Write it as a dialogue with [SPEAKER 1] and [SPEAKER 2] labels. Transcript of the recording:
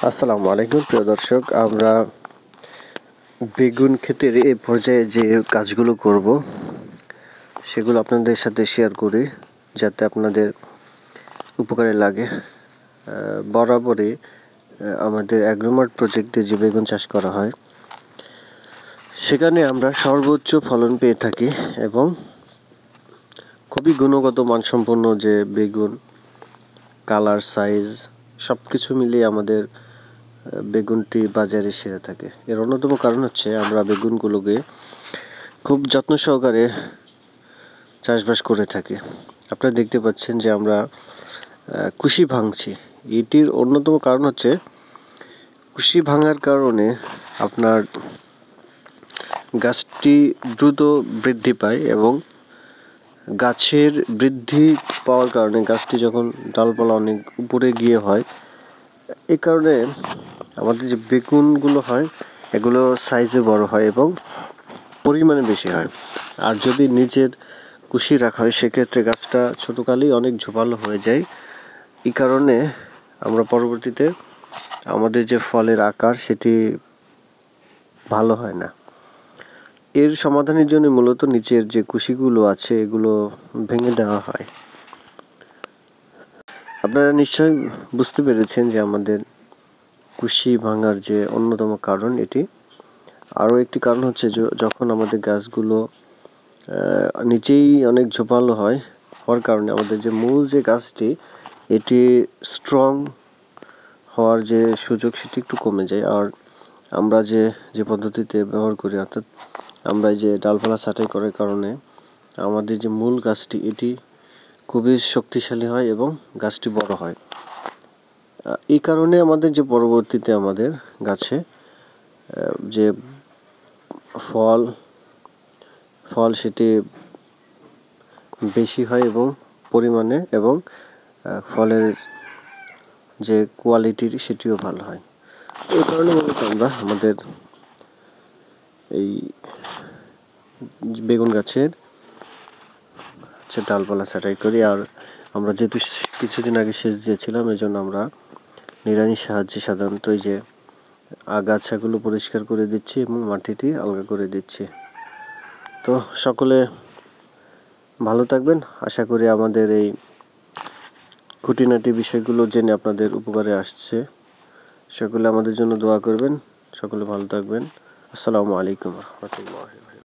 [SPEAKER 1] আসসালামু আলাইকুম প্রিয় দর্শক, আমরা বেগুন ক্ষেতের এই পর্যায়ে যে কাজগুলো করব সেগুলো আপনাদের সাথে শেয়ার করি যাতে আপনাদের উপকারে লাগে। বরাবরই আমাদের অ্যাগ্রোমার্ট প্রজেক্টে যে বেগুন চাষ করা হয় সেখানে আমরা সর্বোচ্চ ফলন পেয়ে থাকি এবং খুবই গুণগত মানসম্পন্ন যে বেগুন, কালার, সাইজ সব কিছু মিলিয়ে আমাদের বেগুনটি বাজারে সেরে থাকে। এর অন্যতম কারণ হচ্ছে আমরা বেগুনগুলোকে খুব যত্ন সহকারে চাষবাস করে থাকি। আপনারা দেখতে পাচ্ছেন যে আমরা কুশি ভাঙছি। এটির অন্যতম কারণ হচ্ছে কুশি ভাঙার কারণে আপনার গাছটি দ্রুত বৃদ্ধি পায় এবং গাছের বৃদ্ধি পাওয়ার কারণে গাছটি যখন ডালপালা অনেক উপরে গিয়ে হয়, এই কারণে আমাদের যে বেগুনগুলো হয় এগুলো সাইজে বড় হয় এবং পরিমাণে বেশি হয়। আর যদি নিচের কুশি রাখা হয় সেক্ষেত্রে গাছটা ছোটোকালেই অনেক ঝোপালো হয়ে যায়। এই কারণে আমরা পরবর্তীতে আমাদের যে ফলের আকার সেটি ভালো হয় না। এর সমাধানের জন্য মূলত নিচের যে কুশিগুলো আছে এগুলো ভেঙে দেওয়া হয়। আপনারা নিশ্চয়ই বুঝতে পেরেছেন যে আমাদের কুশি ভাঙার যে অন্যতম কারণ এটি। আরও একটি কারণ হচ্ছে যখন আমাদের গাছগুলো নিচেই অনেক ঝোপালো হওয়ার কারণে আমাদের যে মূল যে গাছটি এটি স্ট্রং হওয়ার যে সুযোগ সেটি একটু কমে যায়। আর আমরা যে পদ্ধতিতে ব্যবহার করি, অর্থাৎ আমরা যে ডালপালা ছাঁটাই করার কারণে আমাদের যে মূল গাছটি এটি খুবই শক্তিশালী হয় এবং গাছটি বড় হয়। এই কারণে আমাদের যে পরবর্তীতে আমাদের গাছে যে ফল সেটি বেশি হয় এবং পরিমাণে, এবং ফলের যে কোয়ালিটির সেটিও ভালো হয়। এই কারণে মূলত আমরা আমাদের এই বেগুন গাছের ডালপালা ছাঁটাই করি। আর আমরা যেহেতু কিছুদিন আগে সেচ দিয়েছিলাম এই জন্য আমরা নিড়ানির সাহায্যে সাধারণত এই যে আগাছাগুলো পরিষ্কার করে দিচ্ছি এবং মাটিটি আলগা করে দিচ্ছি। তো সকলে ভালো থাকবেন। আশা করি আমাদের এই খুঁটিনাটি বিষয়গুলো জেনে আপনাদের উপকারে আসছে। সকলে আমাদের জন্য দোয়া করবেন। সকলে ভালো থাকবেন। আসসালামু আলাইকুম ওয়া রাহমাতুল্লাহি।